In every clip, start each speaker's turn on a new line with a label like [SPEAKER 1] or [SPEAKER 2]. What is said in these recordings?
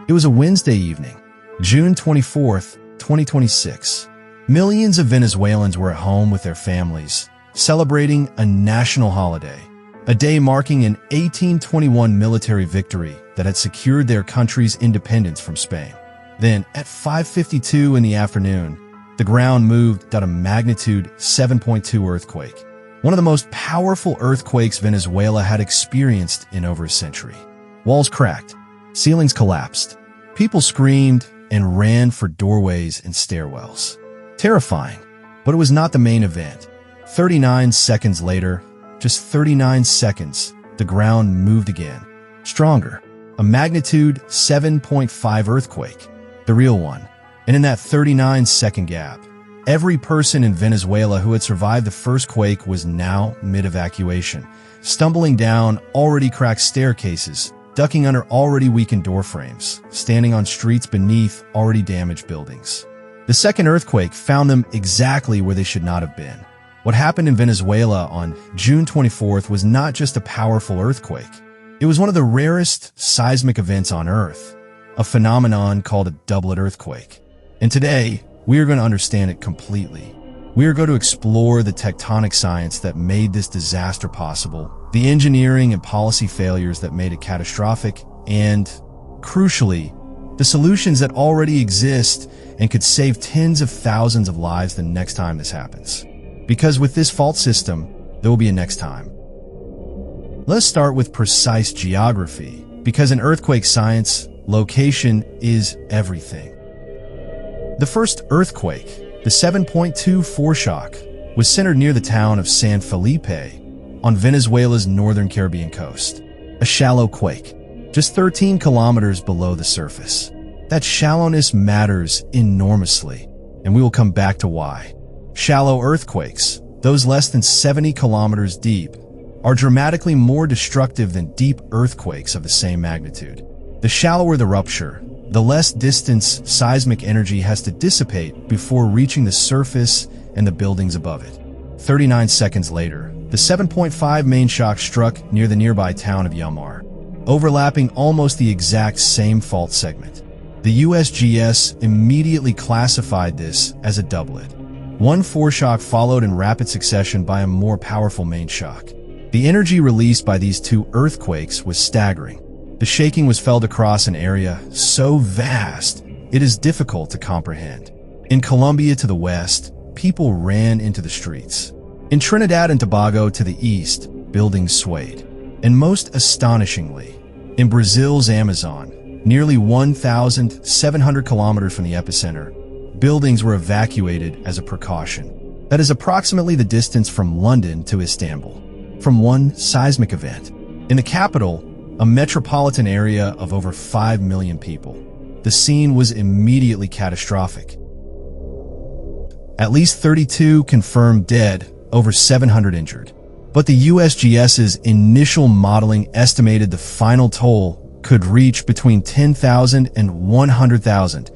[SPEAKER 1] It was a Wednesday evening, June 24th, 2026. Millions of Venezuelans were at home with their families, celebrating a national holiday, a day marking an 1821 military victory that had secured their country's independence from Spain. Then, at 5:52 in the afternoon, the ground moved at a magnitude 7.2 earthquake, one of the most powerful earthquakes Venezuela had experienced in over a century. Walls cracked, ceilings collapsed, people screamed and ran for doorways and stairwells. Terrifying, but it was not the main event. 39 seconds later, just 39 seconds, the ground moved again. Stronger, a magnitude 7.5 earthquake, the real one. And in that 39-second gap, every person in Venezuela who had survived the first quake was now mid-evacuation, stumbling down already cracked staircases, ducking under already weakened door frames, standing on streets beneath already damaged buildings. The second earthquake found them exactly where they should not have been. What happened in Venezuela on June 24th was not just a powerful earthquake. It was one of the rarest seismic events on Earth, a phenomenon called a doublet earthquake. And today, we are going to understand it completely. We are going to explore the tectonic science that made this disaster possible, the engineering and policy failures that made it catastrophic, and, crucially, the solutions that already exist and could save tens of thousands of lives the next time this happens. Because with this fault system, there will be a next time. Let's start with precise geography, because in earthquake science, location is everything. The first earthquake, the 7.2 foreshock, was centered near the town of San Felipe on Venezuela's northern Caribbean coast. A shallow quake, just 13 kilometers below the surface. That shallowness matters enormously, and we will come back to why. Shallow earthquakes, those less than 70 kilometers deep, are dramatically more destructive than deep earthquakes of the same magnitude. The shallower the rupture, the less distance seismic energy has to dissipate before reaching the surface and the buildings above it. 39 seconds later, the 7.5 main shock struck near the nearby town of Yamar, overlapping almost the exact same fault segment. The USGS immediately classified this as a doublet. One foreshock followed in rapid succession by a more powerful main shock. The energy released by these two earthquakes was staggering. The shaking was felt across an area so vast, it is difficult to comprehend. In Colombia to the west, people ran into the streets. In Trinidad and Tobago to the east, buildings swayed. And most astonishingly, in Brazil's Amazon, nearly 1,700 kilometers from the epicenter, buildings were evacuated as a precaution. That is approximately the distance from London to Istanbul, from one seismic event. In the capital, a metropolitan area of over 5 million people, the scene was immediately catastrophic. At least 32 confirmed dead, over 700 injured. But the USGS's initial modeling estimated the final toll could reach between 10,000 and 100,000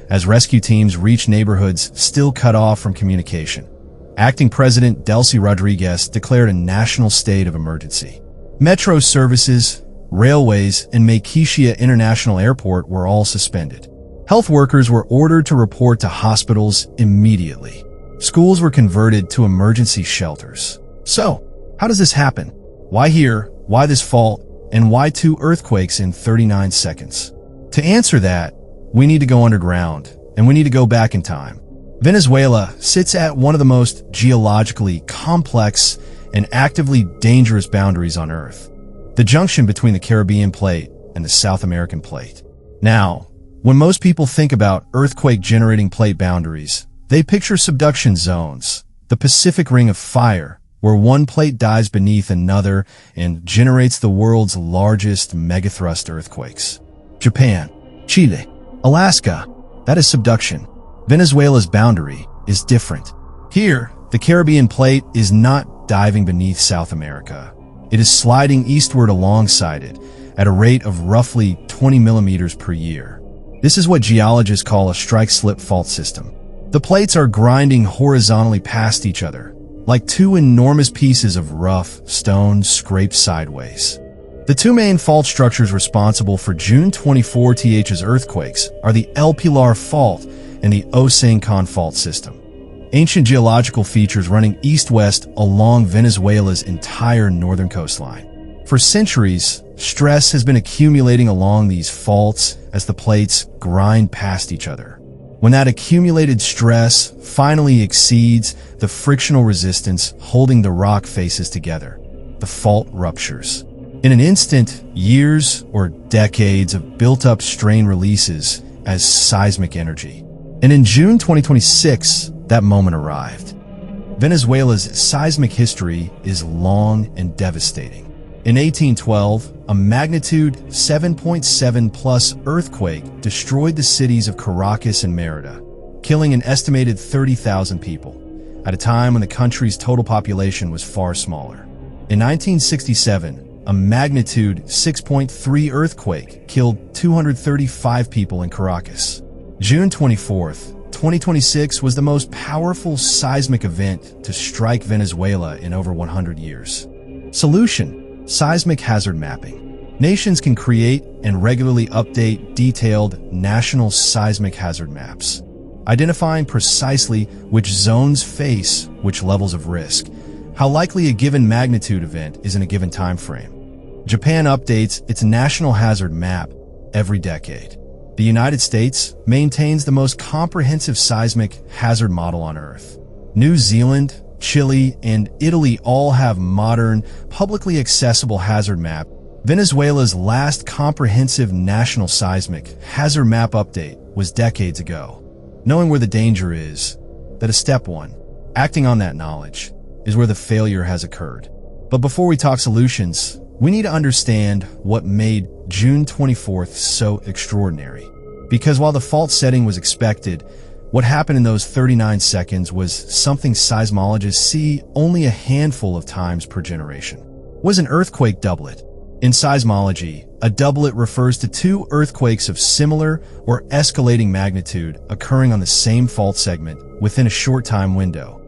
[SPEAKER 1] as rescue teams reached neighborhoods still cut off from communication. Acting President Delcy Rodriguez declared a national state of emergency. Metro services, railways, and Maiquetía International Airport were all suspended. Health workers were ordered to report to hospitals immediately. Schools were converted to emergency shelters. So, how does this happen? Why here? Why this fault? And why two earthquakes in 39 seconds? To answer that, we need to go underground, and we need to go back in time. Venezuela sits at one of the most geologically complex and actively dangerous boundaries on Earth, the junction between the Caribbean plate and the South American plate. Now, when most people think about earthquake-generating plate boundaries, they picture subduction zones, the Pacific Ring of Fire, where one plate dives beneath another and generates the world's largest megathrust earthquakes. Japan, Chile, Alaska, that is subduction. Venezuela's boundary is different. Here, the Caribbean plate is not diving beneath South America. It is sliding eastward alongside it at a rate of roughly 20 millimeters per year. This is what geologists call a strike-slip fault system. The plates are grinding horizontally past each other, like two enormous pieces of rough stone scraped sideways. The two main fault structures responsible for June 24th's earthquakes are the El Pilar Fault and the Osancon Fault System, ancient geological features running east-west along Venezuela's entire northern coastline. For centuries, stress has been accumulating along these faults as the plates grind past each other. When that accumulated stress finally exceeds the frictional resistance holding the rock faces together, the fault ruptures. In an instant, years or decades of built-up strain releases as seismic energy. And in June 2026, that moment arrived. Venezuela's seismic history is long and devastating. In 1812, a magnitude 7.7 plus earthquake destroyed the cities of Caracas and Merida, killing an estimated 30,000 people, at a time when the country's total population was far smaller. In 1967, a magnitude 6.3 earthquake killed 235 people in Caracas. June 24th, 2026 was the most powerful seismic event to strike Venezuela in over 100 years. Solution: seismic hazard mapping. Nations can create and regularly update detailed national seismic hazard maps, identifying precisely which zones face which levels of risk, how likely a given magnitude event is in a given time frame. Japan updates its national hazard map every decade. The United States maintains the most comprehensive seismic hazard model on Earth. New Zealand, Chile, and Italy all have modern, publicly accessible hazard map. Venezuela's last comprehensive national seismic hazard map update was decades ago. Knowing where the danger is, that is step one. Acting on that knowledge is where the failure has occurred. But before we talk solutions, we need to understand what made June 24th so extraordinary. Because while the fault setting was expected, what happened in those 39 seconds was something seismologists see only a handful of times per generation. It was an earthquake doublet. In seismology, a doublet refers to two earthquakes of similar or escalating magnitude occurring on the same fault segment within a short time window,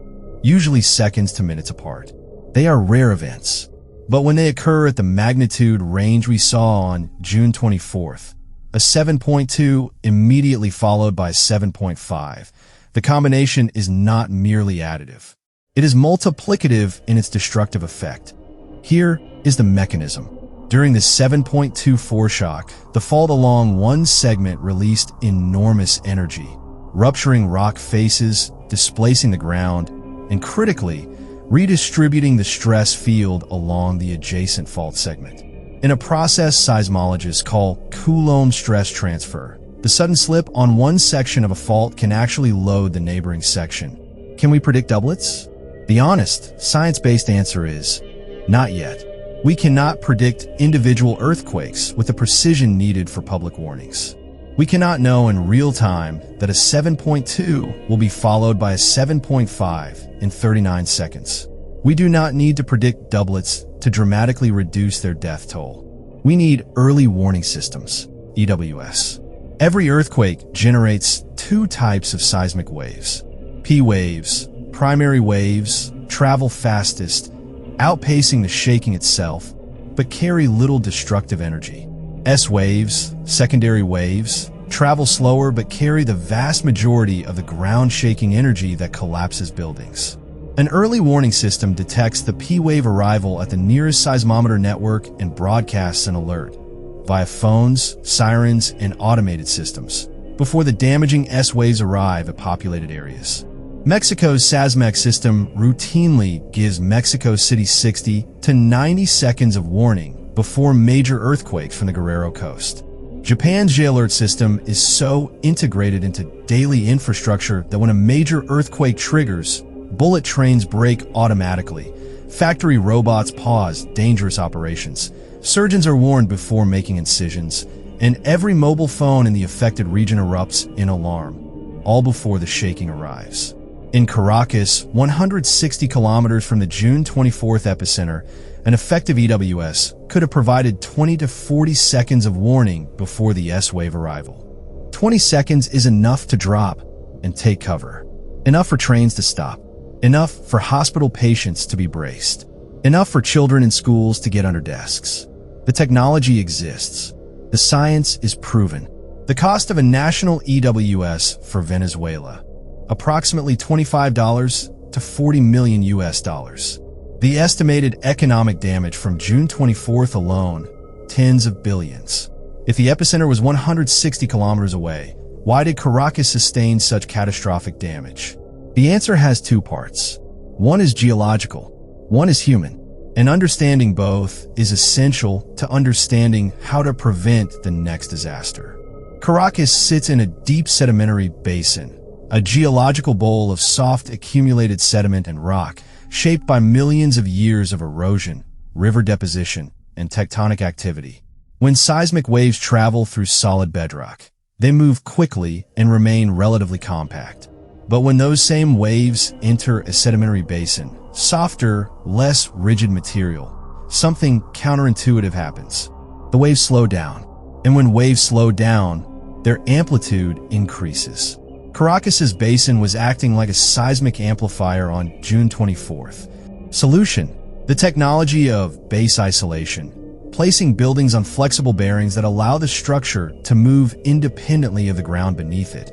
[SPEAKER 1] usually seconds to minutes apart. They are rare events. But when they occur at the magnitude range we saw on June 24th, a 7.2 immediately followed by 7.5, the combination is not merely additive. It is multiplicative in its destructive effect. Here is the mechanism. During the 7.2 foreshock, the fault along one segment released enormous energy, rupturing rock faces, displacing the ground, and critically, redistributing the stress field along the adjacent fault segment. In a process seismologists call Coulomb stress transfer, the sudden slip on one section of a fault can actually load the neighboring section. Can we predict doublets? The honest, science-based answer is, not yet. We cannot predict individual earthquakes with the precision needed for public warnings. We cannot know in real time that a 7.2 will be followed by a 7.5 in 39 seconds. We do not need to predict doublets to dramatically reduce their death toll. We need early warning systems, EWS. Every earthquake generates two types of seismic waves. P waves, primary waves, travel fastest, outpacing the shaking itself, but carry little destructive energy. S waves, secondary waves, travel slower but carry the vast majority of the ground-shaking energy that collapses buildings. An early warning system detects the P-wave arrival at the nearest seismometer network and broadcasts an alert via phones, sirens, and automated systems before the damaging S-waves arrive at populated areas. Mexico's Seismic system routinely gives Mexico City 60 to 90 seconds of warning before major earthquakes from the Guerrero coast. Japan's J-alert system is so integrated into daily infrastructure that when a major earthquake triggers, bullet trains brake automatically, factory robots pause dangerous operations, surgeons are warned before making incisions, and every mobile phone in the affected region erupts in alarm, all before the shaking arrives. In Caracas, 160 kilometers from the June 24th epicenter, an effective EWS could have provided 20 to 40 seconds of warning before the S-wave arrival. 20 seconds is enough to drop and take cover. Enough for trains to stop. Enough for hospital patients to be braced. Enough for children in schools to get under desks. The technology exists. The science is proven. The cost of a national EWS for Venezuela, approximately $25 to $40 million US. The estimated economic damage from June 24th alone, tens of billions. If the epicenter was 160 kilometers away, why did Caracas sustain such catastrophic damage? The answer has two parts. One is geological, one is human. And understanding both is essential to understanding how to prevent the next disaster. Caracas sits in a deep sedimentary basin, a geological bowl of soft accumulated sediment and rock, shaped by millions of years of erosion, river deposition, and tectonic activity. When seismic waves travel through solid bedrock, they move quickly and remain relatively compact. But when those same waves enter a sedimentary basin, softer, less rigid material, something counterintuitive happens. The waves slow down, and when waves slow down, their amplitude increases. Caracas's basin was acting like a seismic amplifier on June 24th. Solution: the technology of base isolation, placing buildings on flexible bearings that allow the structure to move independently of the ground beneath it,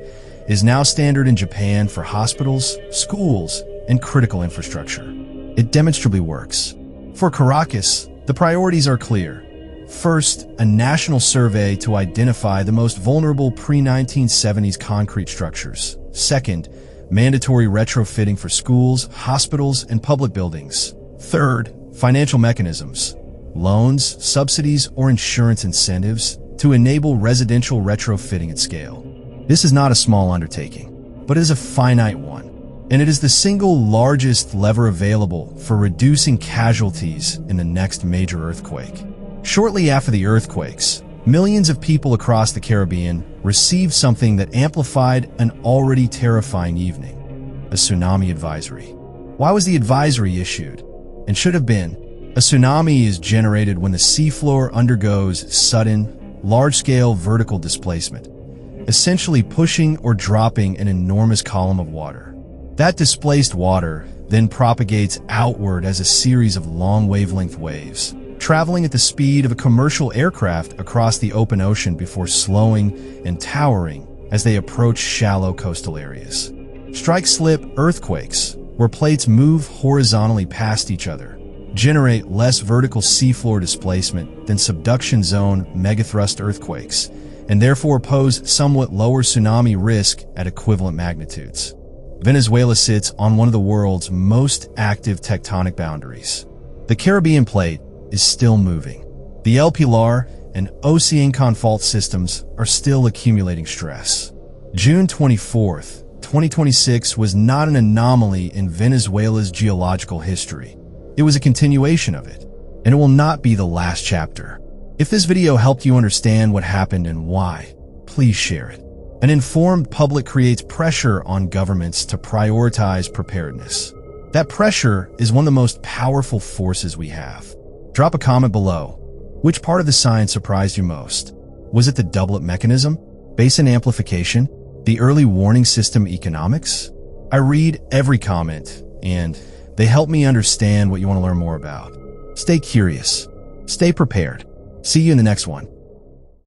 [SPEAKER 1] is now standard in Japan for hospitals, schools, and critical infrastructure. It demonstrably works. For Caracas, the priorities are clear. First, a national survey to identify the most vulnerable pre-1970s concrete structures. Second, mandatory retrofitting for schools, hospitals, and public buildings. Third, financial mechanisms, loans, subsidies, or insurance incentives to enable residential retrofitting at scale. This is not a small undertaking, but it is a finite one, and it is the single largest lever available for reducing casualties in the next major earthquake. Shortly after the earthquakes, millions of people across the Caribbean received something that amplified an already terrifying evening: a tsunami advisory. Why was the advisory issued? And should have been. A tsunami is generated when the seafloor undergoes sudden, large-scale vertical displacement, essentially pushing or dropping an enormous column of water. That displaced water then propagates outward as a series of long wavelength waves, traveling at the speed of a commercial aircraft across the open ocean before slowing and towering as they approach shallow coastal areas. Strike-slip earthquakes, where plates move horizontally past each other, generate less vertical seafloor displacement than subduction zone megathrust earthquakes, and therefore pose somewhat lower tsunami risk at equivalent magnitudes. Venezuela sits on one of the world's most active tectonic boundaries. The Caribbean plate is still moving. The El Pilar and Océancon fault systems are still accumulating stress. June 24th, 2026 was not an anomaly in Venezuela's geological history. It was a continuation of it, and it will not be the last chapter. If this video helped you understand what happened and why, please share it. An informed public creates pressure on governments to prioritize preparedness. That pressure is one of the most powerful forces we have. Drop a comment below. Which part of the science surprised you most? Was it the doublet mechanism, basin amplification, the early warning system economics? I read every comment, and they help me understand what you want to learn more about. Stay curious. Stay prepared. See you in the next one.